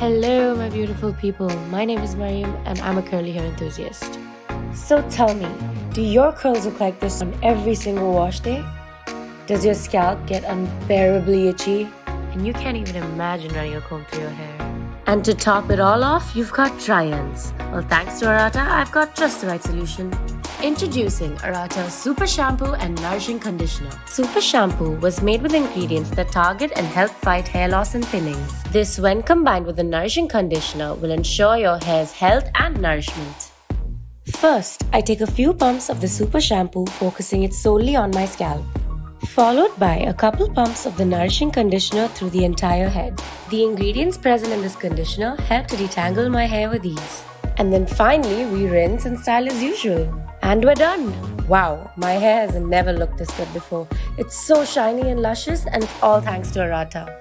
Hello, my beautiful people. My name is Mariam and I'm a curly hair enthusiast. So tell me, do your curls look like this on every single wash day? Does your scalp get unbearably itchy? And you can't even imagine running a comb through your hair. And to top it all off, you've got dry ends. Well, thanks to Arata, I've got just the right solution. Introducing Arata's Super Shampoo and Nourishing Conditioner. Super Shampoo was made with ingredients that target and help fight hair loss and thinning. This, when combined with the Nourishing Conditioner, will ensure your hair's health and nourishment. First, I take a few pumps of the Super Shampoo, focusing it solely on my scalp, followed by a couple pumps of the Nourishing Conditioner through the entire head. The ingredients present in this conditioner help to detangle my hair with ease. And then finally, we rinse and style as usual. And we're done! Wow, my hair has never looked this good before. It's so shiny and luscious, and it's all thanks to Arata.